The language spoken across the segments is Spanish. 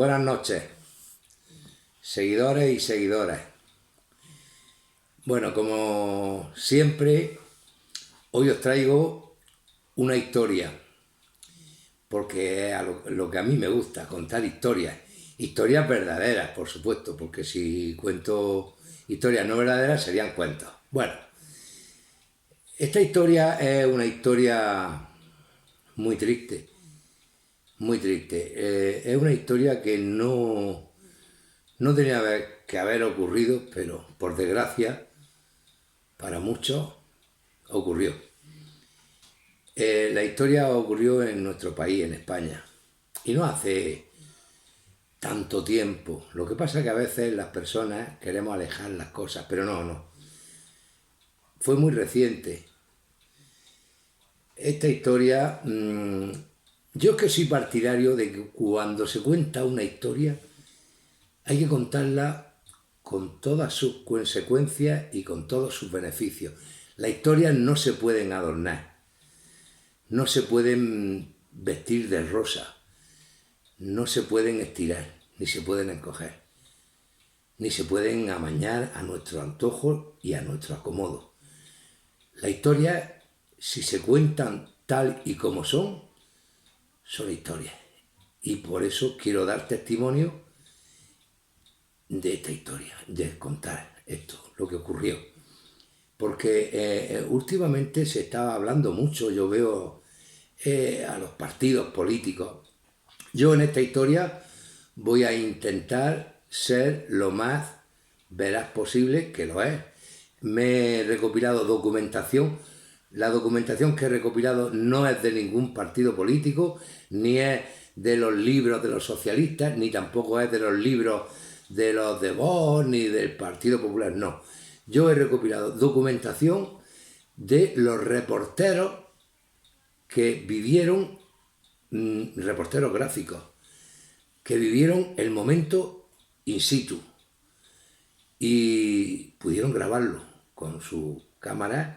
Buenas noches, seguidores y seguidoras. Bueno, como siempre, hoy os traigo una historia, porque es lo que a mí me gusta, contar historias. Historias verdaderas, por supuesto, porque si cuento historias no verdaderas serían cuentos. Bueno, esta historia es una historia muy triste, muy triste. Es una historia que no tenía que haber ocurrido, pero por desgracia, para muchos, ocurrió. La historia ocurrió en nuestro país, en España, y no hace tanto tiempo. Lo que pasa es que a veces las personas queremos alejar las cosas, pero no. Fue muy reciente. Esta historia, yo es que soy partidario de que cuando se cuenta una historia hay que contarla con todas sus consecuencias y con todos sus beneficios. Las historias no se pueden adornar, no se pueden vestir de rosa, no se pueden estirar, ni se pueden encoger, ni se pueden amañar a nuestro antojo y a nuestro acomodo. Las historias, si se cuentan tal y como son historias. Y por eso quiero dar testimonio de esta historia, de contar esto, lo que ocurrió. Porque últimamente se estaba hablando mucho, yo veo a los partidos políticos. Yo en esta historia voy a intentar ser lo más veraz posible, que lo es. Me he recopilado documentación. La documentación que he recopilado no es de ningún partido político, ni es de los libros de los socialistas, ni tampoco es de los libros de los de Vox, ni del Partido Popular, no. Yo he recopilado documentación de los reporteros que vivieron, reporteros gráficos, que vivieron el momento in situ y pudieron grabarlo con su cámara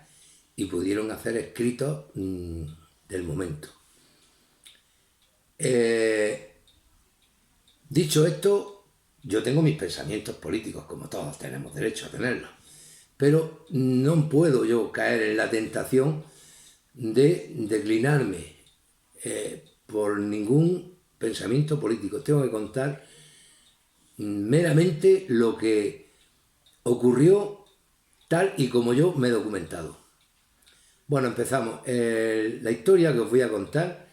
y pudieron hacer escritos del momento. Dicho esto, yo tengo mis pensamientos políticos, como todos tenemos derecho a tenerlos, pero no puedo yo caer en la tentación de declinarme por ningún pensamiento político. Tengo que contar meramente lo que ocurrió tal y como yo me he documentado. Bueno, empezamos. La historia que os voy a contar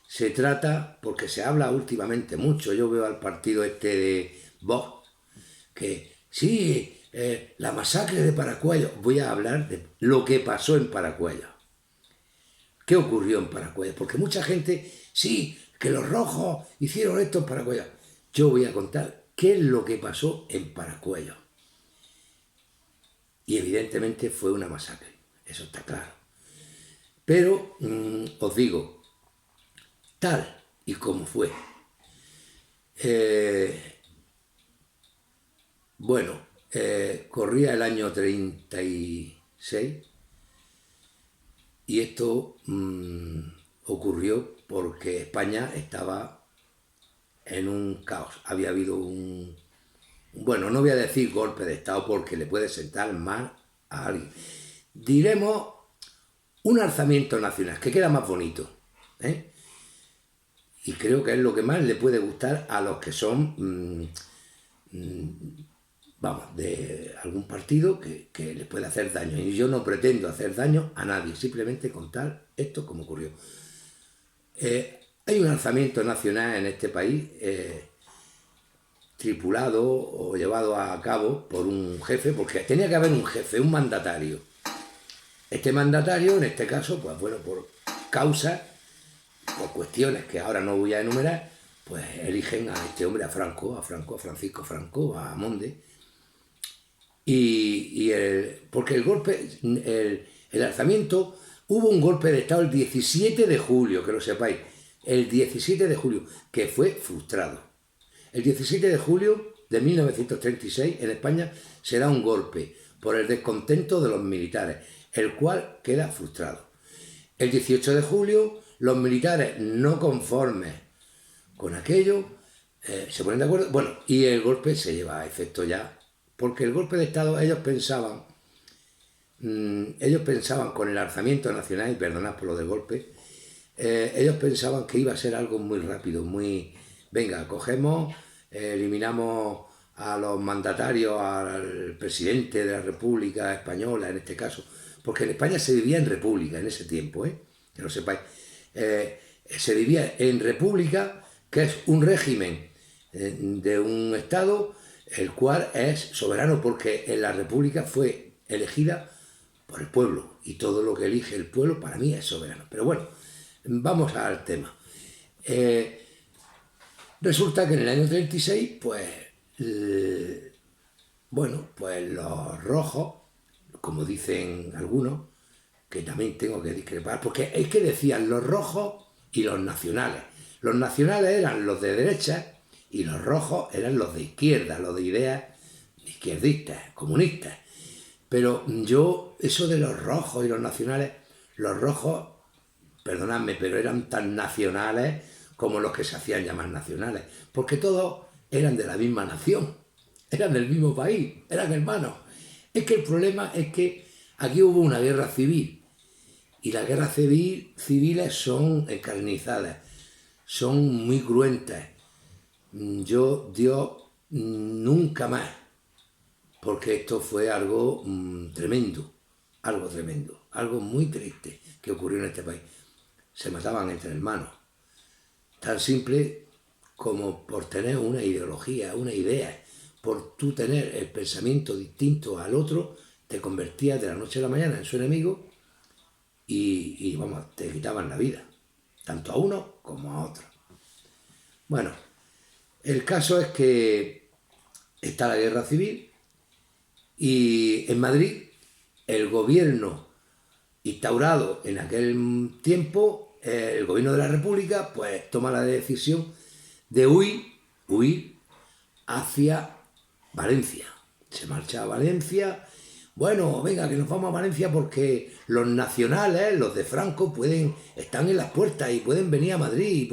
se trata, porque se habla últimamente mucho, yo veo al partido este de Vox, que sí, la masacre de Paracuellos. Voy a hablar de lo que pasó en Paracuellos. ¿Qué ocurrió en Paracuellos? Porque mucha gente, sí, que los rojos hicieron esto en Paracuellos. Yo voy a contar qué es lo que pasó en Paracuellos. Y evidentemente fue una masacre, eso está claro. Pero os digo, tal y como fue. Corría el año 36 y esto ocurrió porque España estaba en un caos. Había habido no voy a decir golpe de Estado porque le puede sentar mal a alguien. Diremos un alzamiento nacional, que queda más bonito, ¿eh? Y creo que es lo que más le puede gustar a los que son, de algún partido que les puede hacer daño. Y yo no pretendo hacer daño a nadie, simplemente contar esto como ocurrió. Hay un alzamiento nacional en este país, tripulado o llevado a cabo por un jefe, porque tenía que haber un jefe, un mandatario. Este mandatario, en este caso, por causas, por cuestiones que ahora no voy a enumerar, pues eligen a este hombre, a Francisco Franco, a Monde. Porque el golpe, el alzamiento, hubo un golpe de Estado el 17 de julio, que lo sepáis, el 17 de julio, que fue frustrado. El 17 de julio de 1936 en España se da un golpe por el descontento de los militares, el cual queda frustrado. El 18 de julio los militares, no conformes con aquello, Se ponen de acuerdo, bueno, y el golpe se lleva a efecto ya, porque el golpe de Estado ellos pensaban con el alzamiento nacional, y perdonad por lo del golpe, ellos pensaban que iba a ser algo muy rápido, muy, venga, cogemos, eliminamos a los mandatarios, al presidente de la República Española en este caso, porque en España se vivía en república en ese tiempo, que lo sepáis. Se vivía en república, que es un régimen de un Estado, el cual es soberano porque en la república fue elegida por el pueblo, y todo lo que elige el pueblo para mí es soberano. Pero bueno, vamos al tema. Resulta que en el año 36, pues, bueno, pues los rojos, como dicen algunos, que también tengo que discrepar, porque es que decían los rojos y los nacionales. Los nacionales eran los de derecha y los rojos eran los de izquierda, los de ideas izquierdistas, comunistas. Pero yo, eso de los rojos y los rojos, perdonadme, pero eran tan nacionales como los que se hacían llamar nacionales, porque todos eran de la misma nación, eran del mismo país, eran hermanos. Es que el problema es que aquí hubo una guerra civil, y las guerras civiles son encarnizadas, son muy cruentas. Dios, nunca más, porque esto fue algo tremendo, algo muy triste que ocurrió en este país. Se mataban entre hermanos, tan simple como por tener una ideología, una idea, por tú tener el pensamiento distinto al otro, te convertías de la noche a la mañana en su enemigo y vamos, te quitaban la vida, tanto a uno como a otro. Bueno, el caso es que está la guerra civil y en Madrid el gobierno instaurado en aquel tiempo, el gobierno de la República, pues toma la decisión de huir hacia Valencia. Se marcha a Valencia. Bueno, venga, que nos vamos a Valencia porque los nacionales, los de Franco, están en las puertas y pueden venir a Madrid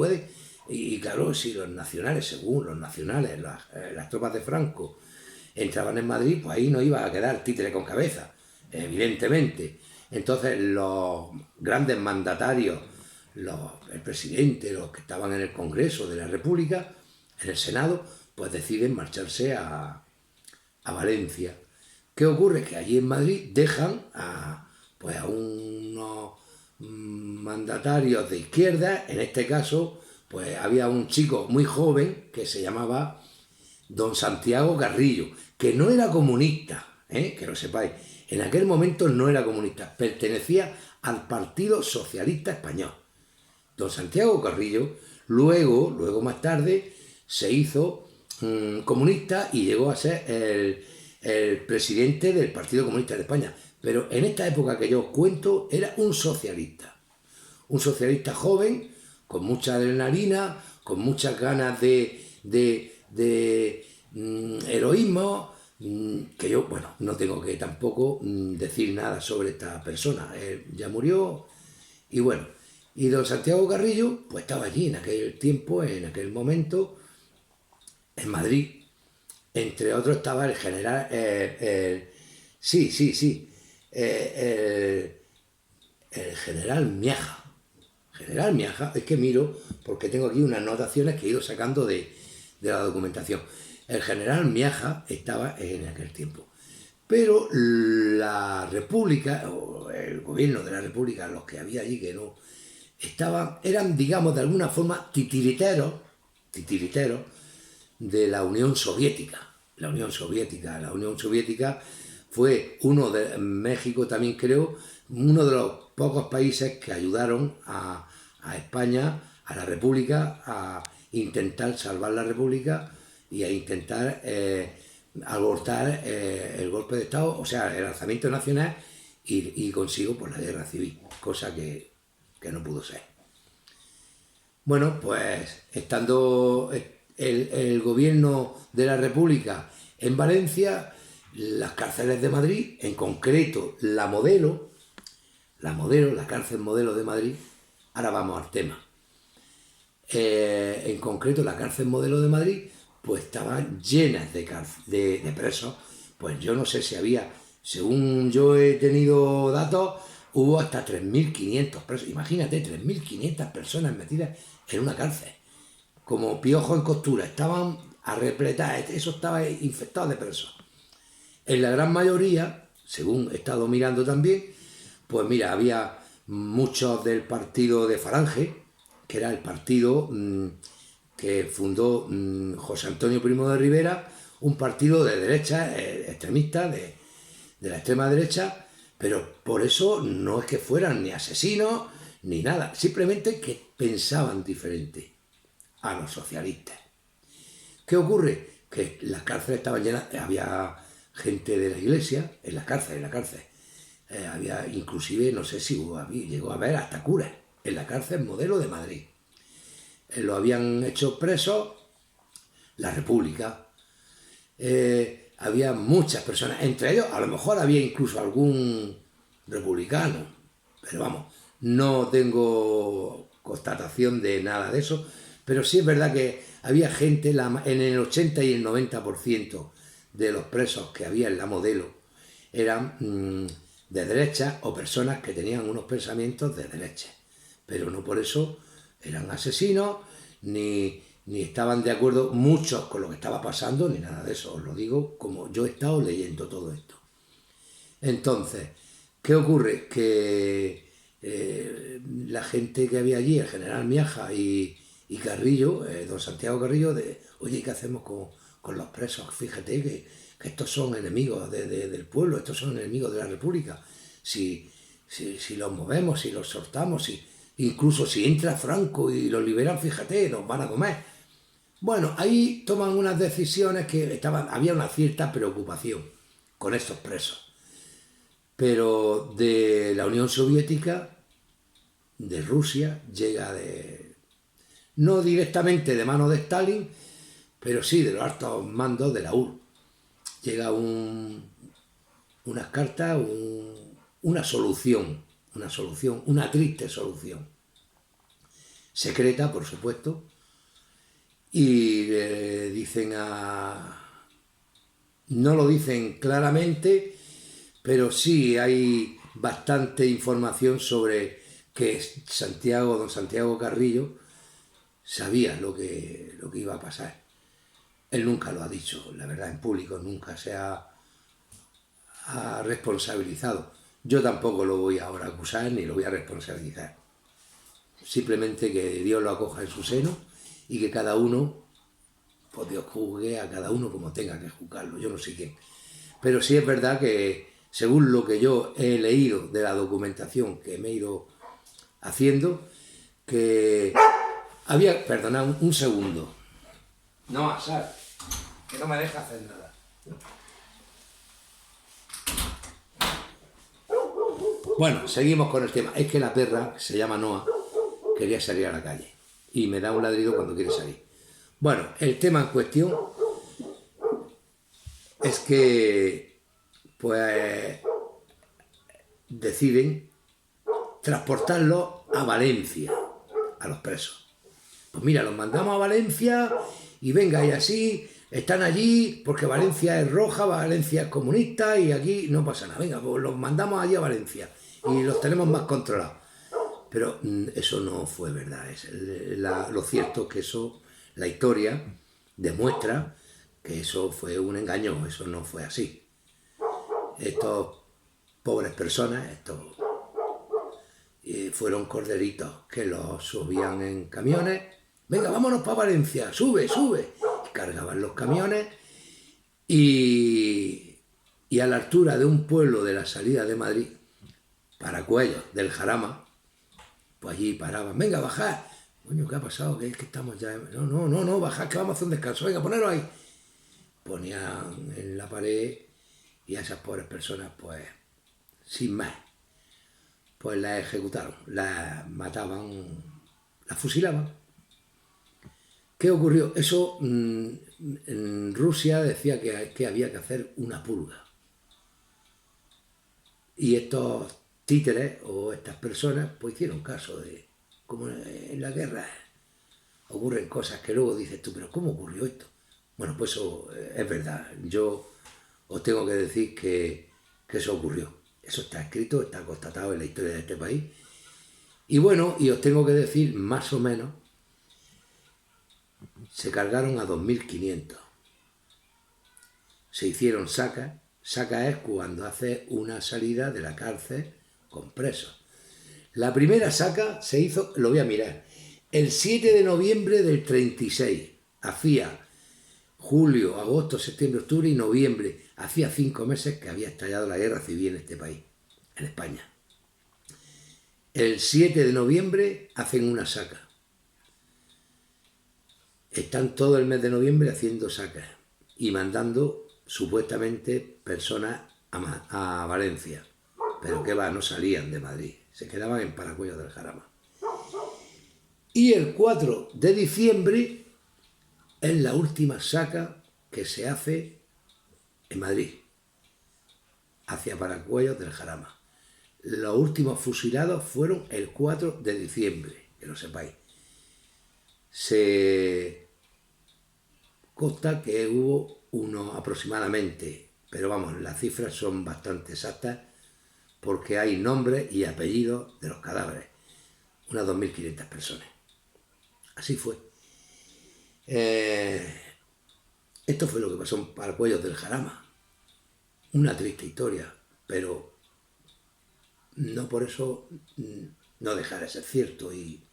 y claro, si los nacionales, según los nacionales, las tropas de Franco entraban en Madrid, pues ahí no iba a quedar títere con cabeza, evidentemente. Entonces los grandes mandatarios, el presidente, los que estaban en el Congreso de la República, en el Senado, pues deciden marcharse a Valencia. ¿Qué ocurre? Que allí en Madrid dejan pues a unos mandatarios de izquierda. En este caso, pues había un chico muy joven que se llamaba don Santiago Carrillo, que no era comunista, que lo sepáis. En aquel momento no era comunista, pertenecía al Partido Socialista Español. Don Santiago Carrillo, luego más tarde, se hizo comunista y llegó a ser el presidente del Partido Comunista de España. Pero en esta época que yo os cuento, era un socialista joven, con mucha adrenalina, con muchas ganas de heroísmo, que yo, bueno, no tengo que tampoco decir nada sobre esta persona. Él ya murió y bueno, y don Santiago Carrillo pues estaba allí en aquel tiempo, en aquel momento, en Madrid. Entre otros estaba el general, el general Miaja. General Miaja, es que miro, porque tengo aquí unas anotaciones que he ido sacando de la documentación. El general Miaja estaba en aquel tiempo. Pero la República, o el gobierno de la República, los que había allí que no estaban, eran, digamos, de alguna forma titiriteros de la Unión Soviética. La Unión Soviética fue México también creo, uno de los pocos países que ayudaron a España, a la República, a intentar salvar la República y a intentar abortar el golpe de Estado, o sea, el alzamiento nacional y consigo por la guerra civil, cosa que no pudo ser. Bueno, pues estando el gobierno de la República en Valencia, las cárceles de Madrid, en concreto la cárcel modelo de Madrid, ahora vamos al tema. En concreto la cárcel Modelo de Madrid, pues estaban llenas de presos. Pues yo no sé si había, según yo he tenido datos, hubo hasta 3.500 presos. Imagínate, 3.500 personas metidas en una cárcel, como piojos en costura, estaban a repletar, eso estaba infectado de presos. En la gran mayoría, según he estado mirando también, pues mira, había muchos del partido de Falange, que era el partido que fundó José Antonio Primo de Rivera, un partido de derecha, extremista, de la extrema derecha, pero por eso no es que fueran ni asesinos ni nada, simplemente que pensaban diferente a los socialistas. ¿Qué ocurre? Que las cárceles estaban llenas, había gente de la iglesia en la cárcel, había inclusive, no sé si llegó a haber hasta curas en la cárcel Modelo de Madrid. Lo habían hecho preso la República. Había muchas personas, entre ellos a lo mejor había incluso algún republicano, pero vamos, no tengo constatación de nada de eso, pero sí es verdad que había gente, en el 80 y el 90% de los presos que había en la Modelo eran de derecha o personas que tenían unos pensamientos de derecha, pero no por eso eran asesinos ni estaban de acuerdo muchos con lo que estaba pasando ni nada de eso. Os lo digo como yo he estado leyendo todo esto. Entonces, ¿qué ocurre? Que la gente que había allí, el general Miaja y Carrillo, don Santiago Carrillo, oye, ¿qué hacemos con los presos? Fíjate que estos son enemigos del pueblo, estos son enemigos de la República. Si los movemos, si los soltamos, incluso si entra Franco y los liberan, fíjate, nos van a comer. Bueno, ahí toman unas decisiones que había una cierta preocupación con estos presos. Pero de la Unión Soviética, de Rusia, llega no directamente de mano de Stalin, pero sí de los altos mandos de la URSS. Llega unas cartas, una solución, una triste solución. Secreta, por supuesto, y le dicen no lo dicen claramente, pero sí hay bastante información sobre que don Santiago Carrillo sabía lo que iba a pasar. Él nunca lo ha dicho, la verdad, en público, nunca se ha responsabilizado. Yo tampoco lo voy ahora a acusar ni lo voy a responsabilizar. Simplemente que Dios lo acoja en su seno y que cada uno, pues Dios juzgue a cada uno como tenga que juzgarlo, yo no sé quién. Pero sí es verdad que, según lo que yo he leído de la documentación que me he ido haciendo, que había, perdonad un segundo. No, Asar, que no me deja hacer nada. Bueno, seguimos con el tema. Es que la perra, que se llama Noa, quería salir a la calle y me da un ladrido cuando quiere salir. Bueno, el tema en cuestión es que pues deciden transportarlo a Valencia, a los presos. Pues mira, los mandamos a Valencia y venga, y así están allí porque Valencia es roja, Valencia es comunista y aquí no pasa nada. Venga, pues los mandamos allí a Valencia y los tenemos más controlados. Pero eso no fue verdad. Lo cierto es que eso, la historia demuestra que eso fue un engaño, eso no fue así. Estos pobres personas, fueron corderitos que los subían en camiones. Venga, vámonos para Valencia, sube, sube. Y cargaban los camiones y a la altura de un pueblo de la salida de Madrid, Paracuellos, del Jarama, pues allí paraban. Venga, bajad. Coño, ¿qué ha pasado? ¿Qué es que estamos ya? No, bajad, que vamos a hacer un descanso. Venga, poneros ahí. Ponían en la pared y a esas pobres personas, pues, sin más, pues las ejecutaron, las mataban, las fusilaban. ¿Qué ocurrió? Eso en Rusia decía que había que hacer una purga. Y estos títeres o estas personas pues hicieron caso de, como en la guerra, ocurren cosas que luego dices tú, pero ¿cómo ocurrió esto? Bueno, pues eso es verdad. Yo os tengo que decir que eso ocurrió. Eso está escrito, está constatado en la historia de este país. Y bueno, y os tengo que decir, más o menos, se cargaron a 2.500. Se hicieron sacas. Saca es cuando hace una salida de la cárcel con presos. La primera saca se hizo, lo voy a mirar, el 7 de noviembre del 36. Hacía julio, agosto, septiembre, octubre y noviembre. Hacía 5 meses que había estallado la guerra civil en este país, en España. El 7 de noviembre hacen una saca. Están todo el mes de noviembre haciendo sacas y mandando supuestamente personas a Valencia. Pero qué va, no salían de Madrid, se quedaban en Paracuellos del Jarama. Y el 4 de diciembre es la última saca que se hace en Madrid, hacia Paracuellos del Jarama. Los últimos fusilados fueron el 4 de diciembre, que lo sepáis. Se consta que hubo uno aproximadamente, pero vamos, las cifras son bastante exactas porque hay nombres y apellidos de los cadáveres, unas 2.500 personas. Así fue. Esto fue lo que pasó en Paracuellos del Jarama. Una triste historia, pero no por eso no deja de ser cierto y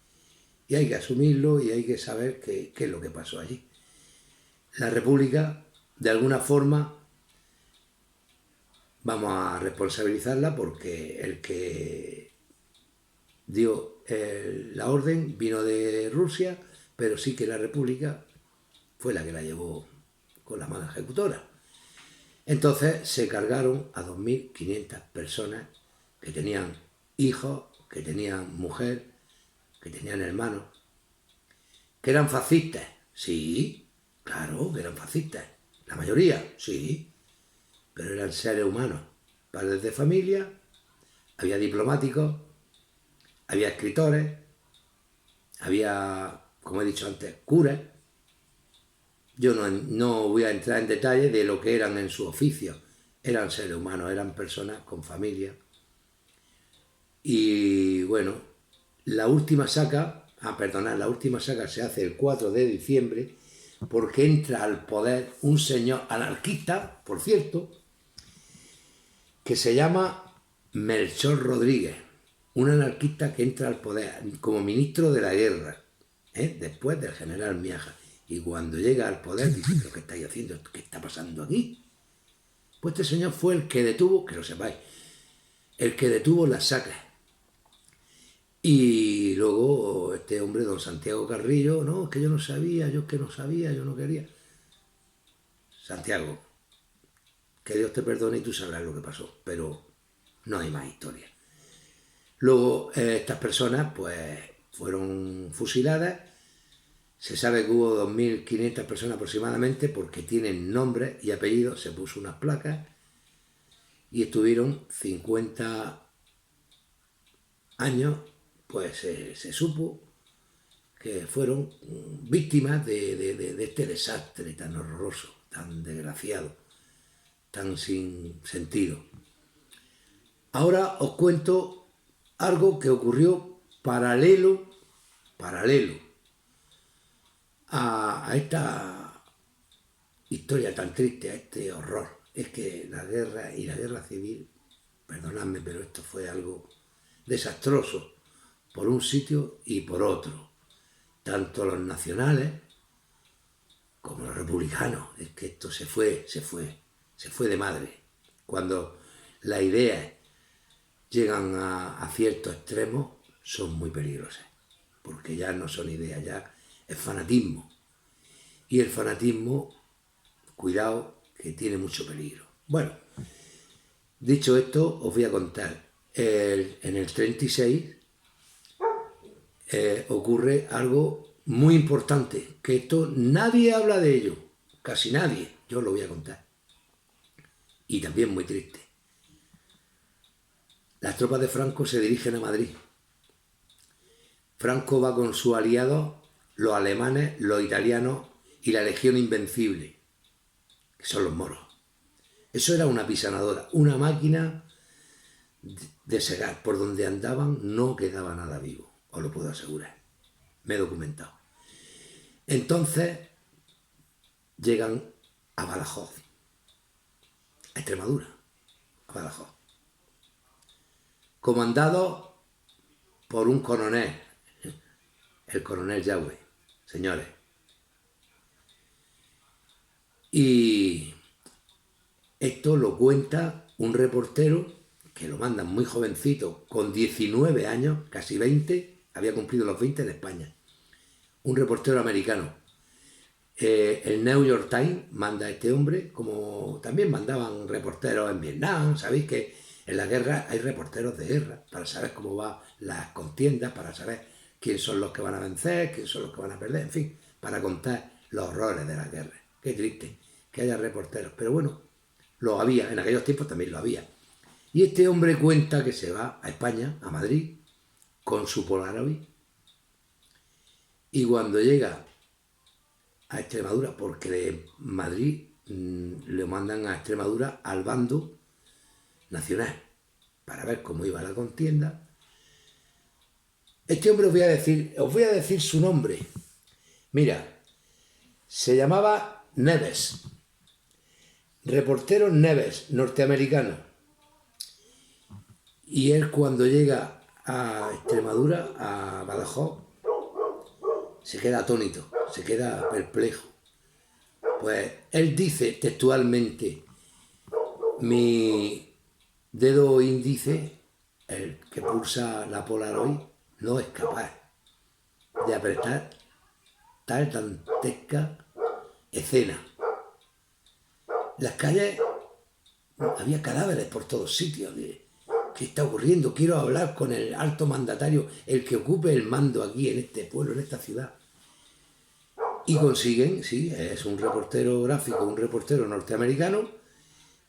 hay que asumirlo y hay que saber qué es lo que pasó allí. La República, de alguna forma, vamos a responsabilizarla porque el que dio la orden vino de Rusia, pero sí que la República fue la que la llevó con la mano ejecutora. Entonces se cargaron a 2.500 personas que tenían hijos, que tenían mujer, que tenían hermanos, que eran fascistas. Sí, claro que eran fascistas. La mayoría, sí, pero eran seres humanos, padres de familia, había diplomáticos, había escritores, había, como he dicho antes, curas. Yo no voy a entrar en detalle de lo que eran en su oficio. Eran seres humanos, eran personas con familia. Y bueno, la última saca se hace el 4 de diciembre porque entra al poder un señor anarquista, por cierto, que se llama Melchor Rodríguez, un anarquista que entra al poder como ministro de la guerra, después del general Miaja. Y cuando llega al poder dice, ¿pero qué estáis haciendo? ¿Qué está pasando aquí? Pues este señor fue el que detuvo, que lo sepáis, el que detuvo las sacas. Y luego este hombre, don Santiago Carrillo, no, es que yo no sabía, yo no quería. Santiago, que Dios te perdone y tú sabrás lo que pasó, pero no hay más historia. Luego estas personas pues fueron fusiladas. Se sabe que hubo 2.500 personas aproximadamente porque tienen nombres y apellidos, se puso unas placas y estuvieron 50 años, pues se supo que fueron víctimas de este desastre tan horroroso, tan desgraciado, tan sin sentido. Ahora os cuento algo que ocurrió paralelo a esta historia tan triste, a este horror. Es que la guerra y la guerra civil, perdonadme, pero esto fue algo desastroso por un sitio y por otro. Tanto los nacionales como los republicanos. Es que esto se fue de madre. Cuando las ideas llegan a ciertos extremos, son muy peligrosas. Porque ya no son ideas, ya es fanatismo. Y el fanatismo, cuidado, que tiene mucho peligro. Bueno, dicho esto, os voy a contar. En el 36 ocurre algo muy importante, que esto nadie habla de ello, casi nadie, yo lo voy a contar. Y también muy triste. Las tropas de Franco se dirigen a Madrid. Franco va con sus aliados los alemanes, los italianos y la Legión Invencible, que son los moros. Eso era una apisonadora, una máquina de segar. Por donde andaban no quedaba nada vivo, os lo puedo asegurar. Me he documentado. Entonces llegan a Badajoz, a Extremadura, a Badajoz, comandados por un coronel, el coronel Yagüe, señores. Y esto lo cuenta un reportero que lo mandan muy jovencito, con 19 años, casi 20, había cumplido los 20 de España. Un reportero americano. El New York Times manda a este hombre, como también mandaban reporteros en Vietnam. Sabéis que en la guerra hay reporteros de guerra, para saber cómo van las contiendas, para saber quién son los que van a vencer, quién son los que van a perder, en fin, para contar los horrores de la guerra. Qué triste que haya reporteros, pero bueno, lo había, en aquellos tiempos también lo había. Y este hombre cuenta que se va a España, a Madrid, con su Polaroid, y cuando llega a Extremadura, porque de Madrid le mandan a Extremadura al bando nacional, para ver cómo iba la contienda. Este hombre os voy a decir su nombre. Mira, se llamaba Neves, reportero Neves, norteamericano. Y él, cuando llega a Extremadura, a Badajoz, se queda atónito, se queda perplejo. Pues él dice textualmente: mi dedo índice, el que pulsa la Polaroid, no es capaz de apretar tal dantesca escena. Las calles, había cadáveres por todos sitios. ¿Qué está ocurriendo? Quiero hablar con el alto mandatario, el que ocupe el mando aquí en este pueblo, en esta ciudad. Y consiguen, sí, es un reportero gráfico, un reportero norteamericano,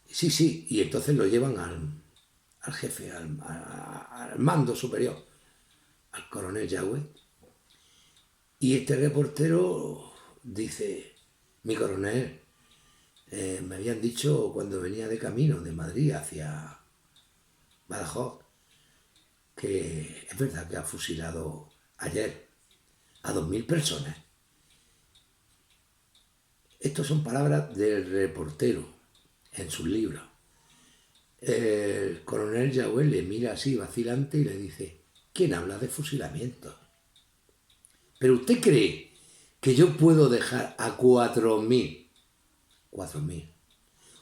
sí, y entonces lo llevan al jefe, al mando superior, al coronel Yagüe. Y este reportero dice: mi coronel, me habían dicho cuando venía de camino de Madrid hacia Badajoz que es verdad que ha fusilado ayer a 2000 personas. Estas son palabras del reportero en sus libros. El coronel Yagüe le mira así vacilante y le dice: ¿quién habla de fusilamientos? ¿Pero usted cree que yo puedo dejar a 4000? 4000.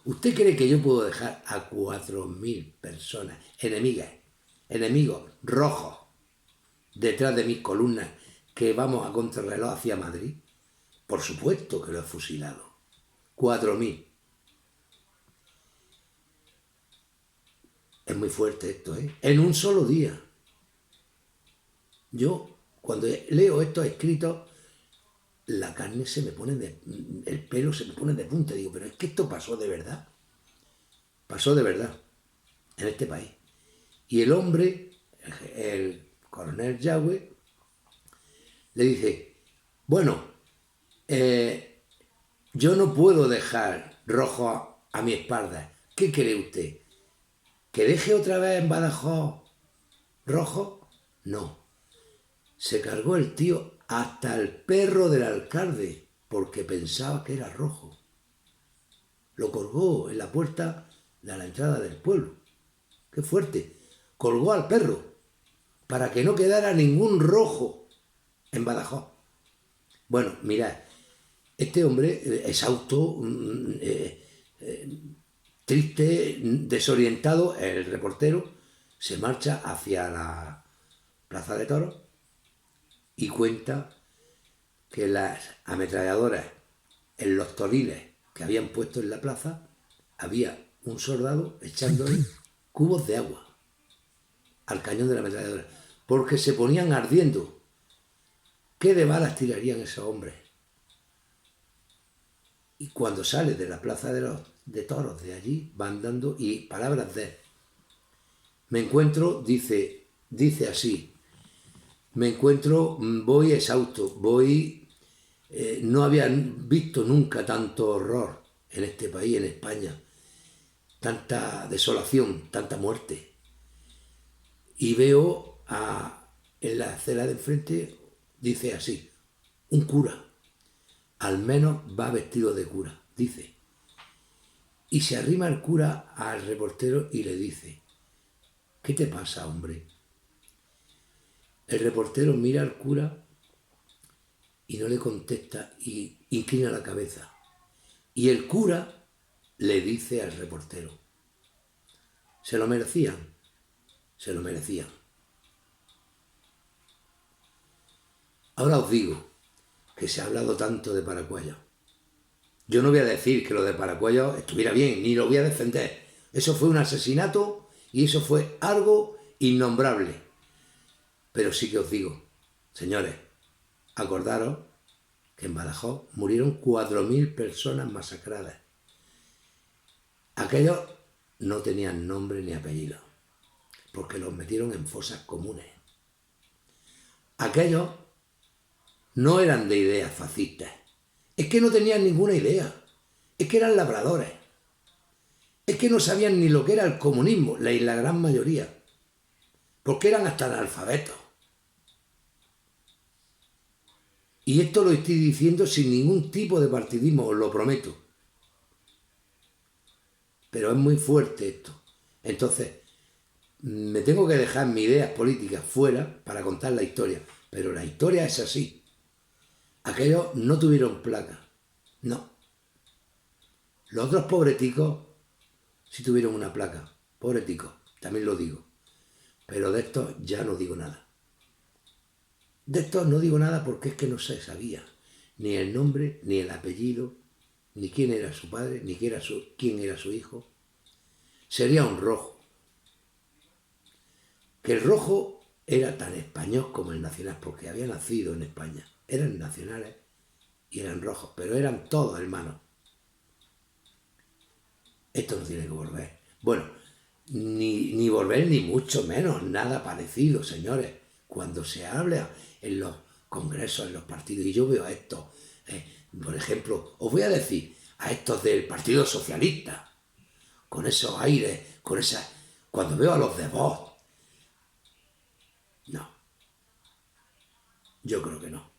¿Usted cree que yo puedo dejar a 4000 personas enemigos rojos, detrás de mis columnas, que vamos a contrarreloj hacia Madrid? Por supuesto que lo he fusilado. 4000. Es muy fuerte esto, ¿eh? En un solo día. Yo, cuando leo estos escritos, la carne se me pone el pelo se me pone de punta. Digo, pero es que esto pasó de verdad. Pasó de verdad en este país. Y el hombre, el coronel Yagüe, le dice: bueno, yo no puedo dejar rojo a mi espalda. ¿Qué cree usted? ¿Que deje otra vez en Badajoz rojo? No. Se cargó el tío hasta el perro del alcalde porque pensaba que era rojo. Lo colgó en la puerta de la entrada del pueblo. ¡Qué fuerte! Colgó al perro para que no quedara ningún rojo en Badajoz. Bueno, mirad, este hombre, exhausto, triste, desorientado, el reportero se marcha hacia la Plaza de Toros y cuenta que las ametralladoras en los toriles que habían puesto en la plaza, había un soldado echándole cubos de agua al cañón de la ametralladora, porque se ponían ardiendo. ¿Qué de balas tirarían esos hombres? Y cuando sale de la Plaza de Toros de allí, van dando, y palabras de él. Me encuentro, dice así: me encuentro, voy exhausto, no había visto nunca tanto horror en este país, en España, tanta desolación, tanta muerte. Y veo en la acera de enfrente, dice así, un cura, al menos va vestido de cura, dice. Y se arrima el cura al reportero y le dice, ¿qué te pasa, hombre? El reportero mira al cura y no le contesta y inclina la cabeza. Y el cura le dice al reportero, se lo merecían, se lo merecían. Ahora os digo que se ha hablado tanto de Paracuellos. Yo no voy a decir que lo de Paracuellos estuviera bien, ni lo voy a defender. Eso fue un asesinato y eso fue algo innombrable. Pero sí que os digo, señores, acordaros que en Badajoz murieron 4.000 personas masacradas. Aquellos no tenían nombre ni apellido, porque los metieron en fosas comunes. Aquellos no eran de ideas fascistas, es que no tenían ninguna idea, es que eran labradores, es que no sabían ni lo que era el comunismo, la gran mayoría, porque eran hasta analfabetos. Y esto lo estoy diciendo sin ningún tipo de partidismo, os lo prometo. Pero es muy fuerte esto. Entonces, me tengo que dejar mis ideas políticas fuera para contar la historia. Pero la historia es así. Aquellos no tuvieron placa. No. Los otros pobreticos sí tuvieron una placa. Pobreticos, también lo digo. Pero de estos ya no digo nada. De estos no digo nada porque es que no se sabía ni el nombre, ni el apellido, ni quién era su padre, ni quién era su hijo. Sería un rojo. Que el rojo era tan español como el nacional, porque había nacido en España. Eran nacionales y eran rojos, pero eran todos hermanos. Esto no tiene que volver. Bueno, ni volver ni mucho menos, nada parecido, señores. Cuando se habla en los congresos, en los partidos, y yo veo a estos, por ejemplo, os voy a decir, a estos del Partido Socialista, con esos aires, con esa... Cuando veo a los de Vox, no, yo creo que no.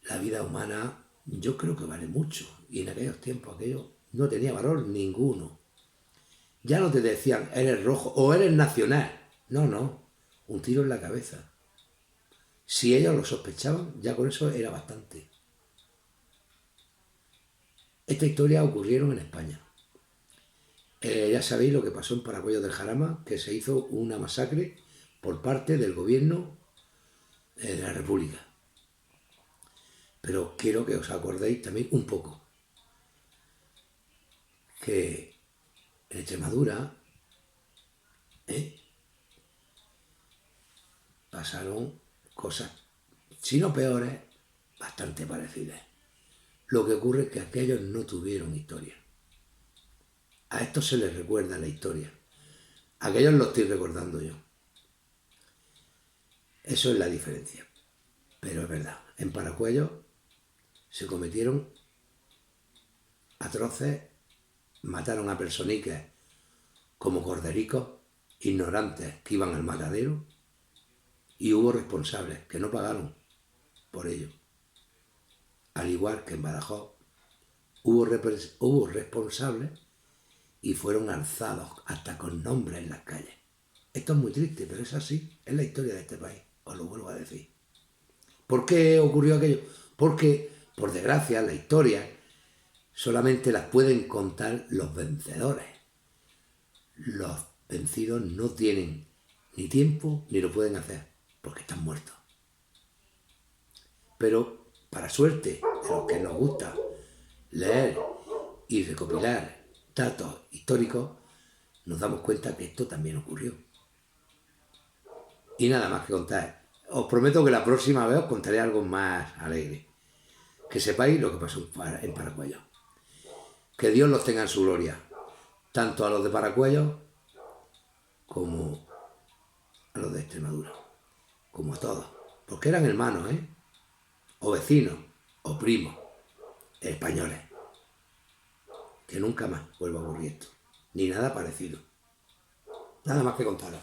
La vida humana yo creo que vale mucho, y en aquellos tiempos aquello no tenía valor ninguno. Ya no te decían, eres rojo o eres nacional. No, un tiro en la cabeza. Si ellos lo sospechaban, ya con eso era bastante. Esta historia ocurrieron en España. Ya sabéis lo que pasó en Paracuellos del Jarama, que se hizo una masacre por parte del gobierno de la República. Pero quiero que os acordéis también un poco que en Extremadura pasaron cosas, si no peores, bastante parecidas. Lo que ocurre es que aquellos no tuvieron historia. A estos se les recuerda la historia. A aquellos lo estoy recordando yo. Eso es la diferencia. Pero es verdad, en Paracuellos se cometieron atroces, mataron a personiques como cordericos, ignorantes que iban al matadero, y hubo responsables que no pagaron por ello. Al igual que en Badajoz, hubo responsables y fueron alzados hasta con nombres en las calles. Esto es muy triste, pero es así, es la historia de este país, os lo vuelvo a decir. ¿Por qué ocurrió aquello? Porque, por desgracia, la historia solamente las pueden contar los vencedores. Los vencidos no tienen ni tiempo ni lo pueden hacer, porque están muertos. Pero, para suerte de los que nos gusta leer y recopilar datos históricos, nos damos cuenta que esto también ocurrió. Y nada más que contar. Os prometo que la próxima vez os contaré algo más alegre. Que sepáis lo que pasó en Paracuellos. Que Dios los tenga en su gloria, tanto a los de Paracuellos como a los de Extremadura. como todos, porque eran hermanos, ¿eh? O vecinos, o primos, españoles. Que nunca más vuelva a ocurrir esto, ni nada parecido. Nada más que contaros.